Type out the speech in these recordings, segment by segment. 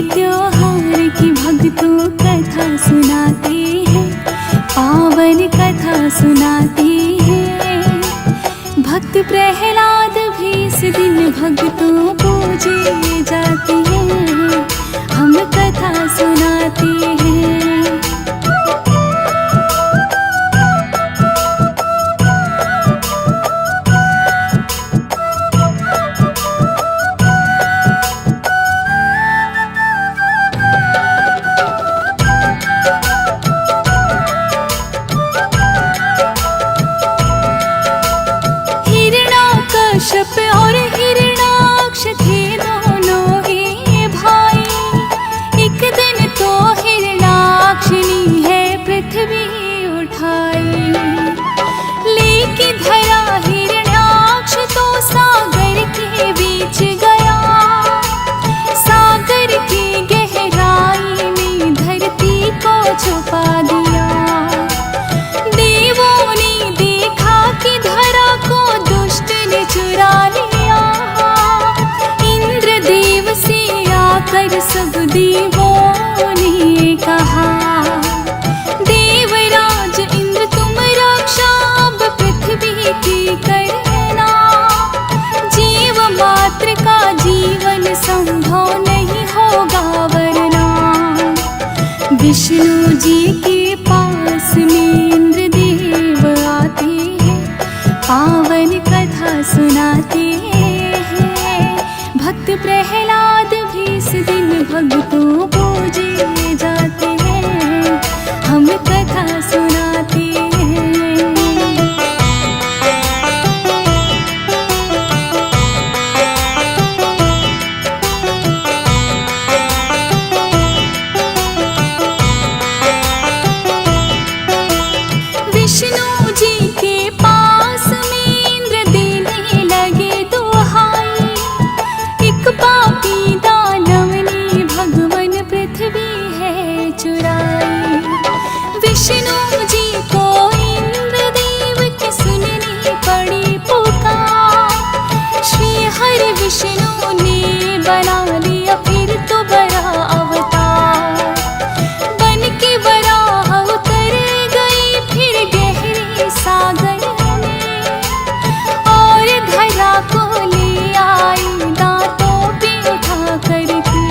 त्योहार की भक्तों कथा सुनाते हैं, पावन कथा सुनाते हैं। भक्त प्रहलाद भी इस दिन भक्तों पूजे जाते हैं, हम कथा सुनाते हैं। कश्यप और हिरणाक्ष थे दोनों ही भाई। एक दिन तो हिरणाक्षनी है पृथ्वी उठाई, लेके धरा हिरण्याक्ष तो सागर के बीच गया। सागर की गहराई में धरती को छुपा दिया। देवों ने देखा कि धरा को दुष्ट ने चुरा लिया। इंद्रदेव से आकर सब देवों ने कहा, देवराज इंद्र तुम रक्षा अब पृथ्वी की करना। जीव मात्र का जीवन संभव नहीं होगा वरना। विष्णु जी के पास में इंद्रदेव आते हैं, पावन कथा सुनाते हैं। भक्त प्रहलाद भी इस दिन भक्तों पूजे जाते हैं, हम कथा सुनाते हैं। विष्णु जी के पास में इंद्र देने लगे दुहाई। एक पापी दानव ने भगवान पृथ्वी है चुराई। विष्णु जी को इंद्रदेव की सुननी पड़ी पुकार। श्री हरि विष्णु ने बना लिया फिर तो बड़ा अवतार। बन के वराह उतर गई फिर गहरे सागर में, और धरा को ले आई दांतों पे उठा करके।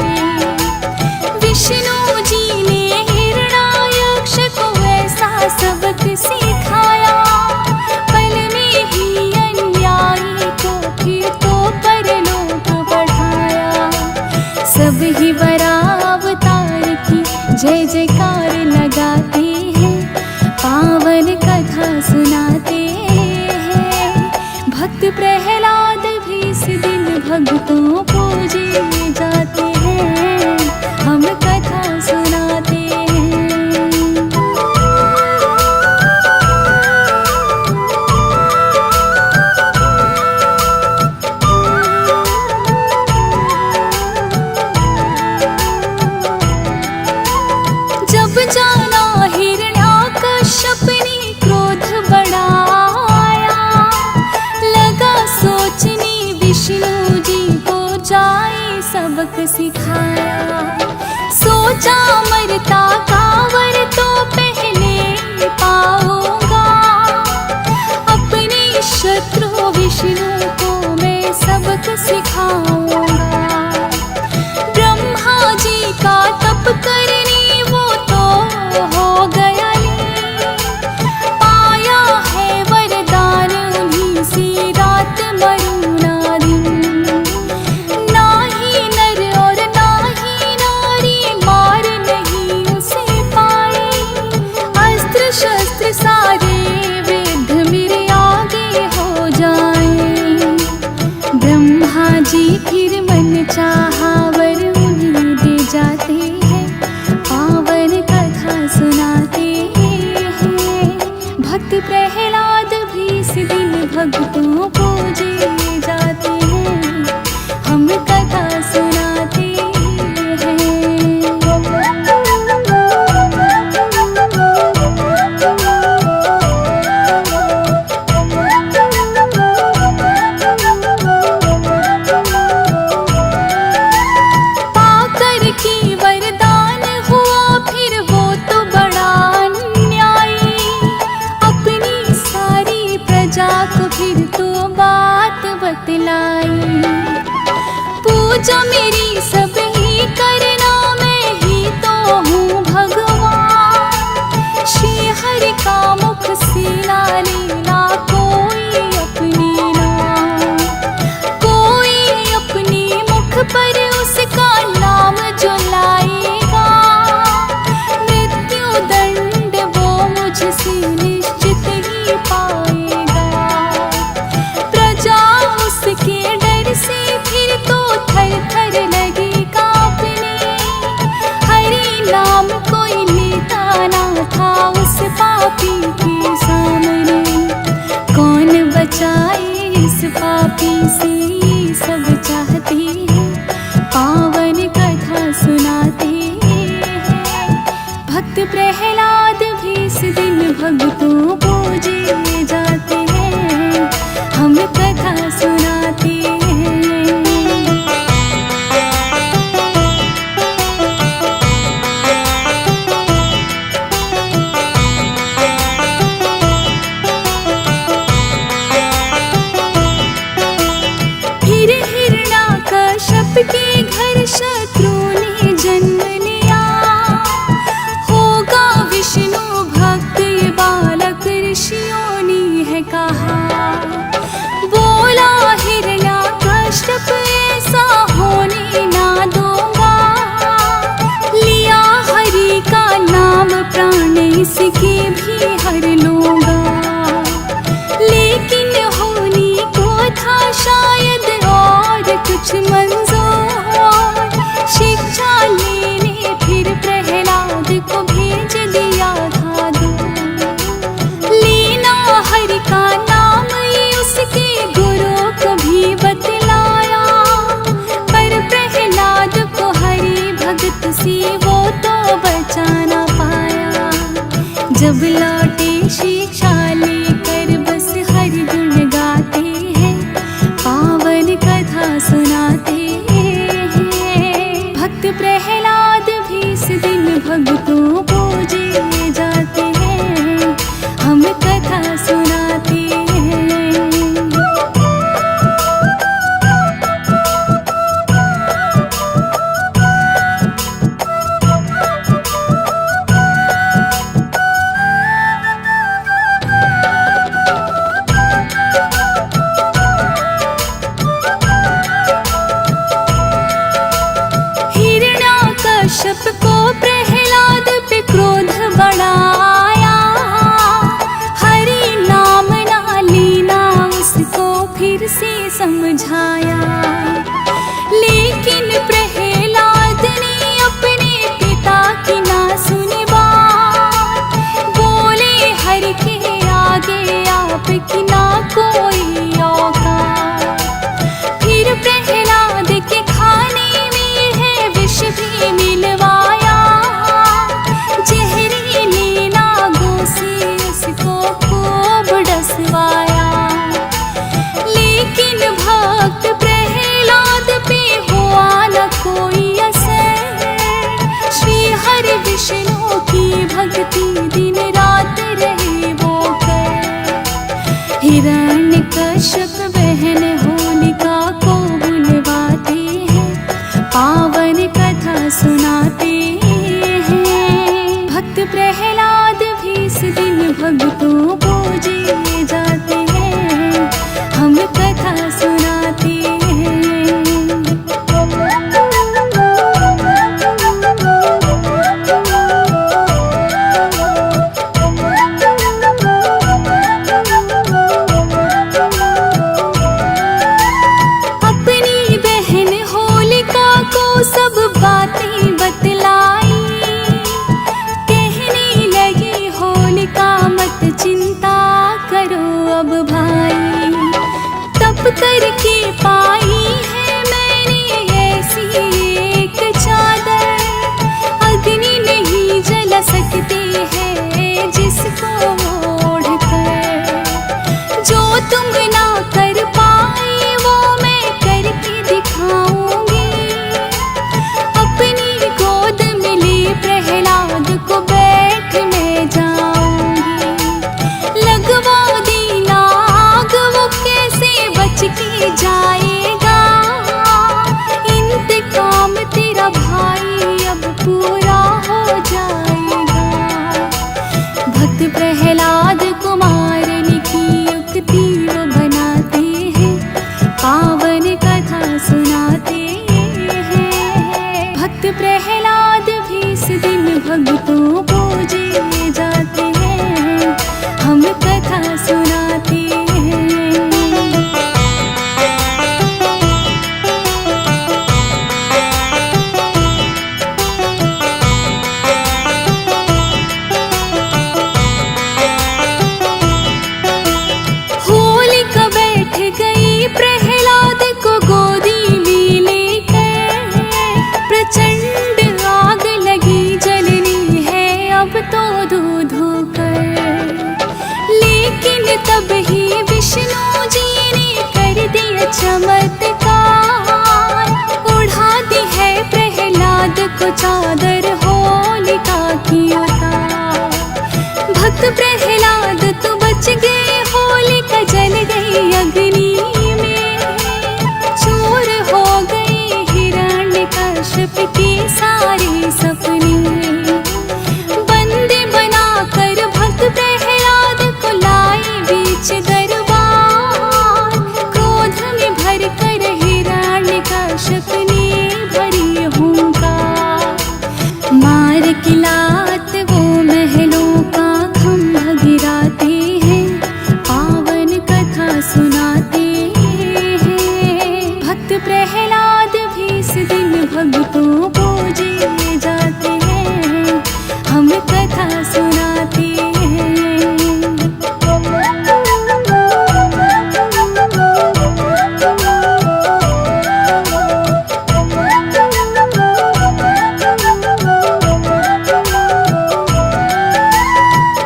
विष्णु जी ने हिरण्याक्ष को ऐसा सबक सिखाया। पल में ही अन्यायी को फिर तो परलोक बढ़ाया। सब ही वरावतार की जय जयकार लगाते हैं, पावन कथा सुनाते हैं। भक्त प्रहलाद भी इस दिन भक्तों पूजे जाते हैं, हम कथा सुनाते हैं। जब जाना हिरण्याकश्यप ने क्रोध बढ़ाया। लगा सोचने विष्णु जी को जाए सबक सिखाया। सोचा मरता कावर तो पहले पाऊंगा। अपने शत्रु विष्णु को मैं सबक सिखाऊंगा। ब्रह्मा जी का तप करने वो तो हो गया लीन। पाया है वरदान उन्हीं से रात मरूं ना दिन। ना ही नर और ना ही नारी मार नहीं उसे पाए। अस्त्र शस्त्र सारे वेद मेरे आगे हो जाए। ब्रह्मा जी फिर मन चाहा वर उन्हें दे जाते हैं, पावन कथा सुनाते हैं। भक्त प्रहलाद भी इस दिन भक्तों पूजे जाते हैं, हम कथा सुनाते हैं। पूजा मेरी सब ही करना, मैं ही तो हूँ भगवान। श्री हरि का मुख से ना लेना कोई अपनी नाम, कोई अपने मुख पर उसका नाम जो लाएगा, मृत्यु दंड वो मुझसे निश्चित ही पाएगा। प्रजा उसके डर से फिर तो थर थर लगे कांपने, हरि नाम कोई लेता ना था उस पापी के सामने। कौन बचाए इस पापी से, सब चाहते हैं पावन कथा सुनाते हैं। भक्त प्रहलाद भी इस दिन भक्तों पूजे जाते हैं, हम कथा सुनाते हैं। फिर हिरण्याकश्यप के घर शत्रु ने जन्म लिया, होगा विष्णु भक्त ये बालक, ऋषियों ने है कहा। बोला हिरण्याकश्यप ऐसा होने ना दूंगा, लिया हरि का नाम प्राण इसके भी हर लूंगा। लेकिन होने को था शायद और कुछ मन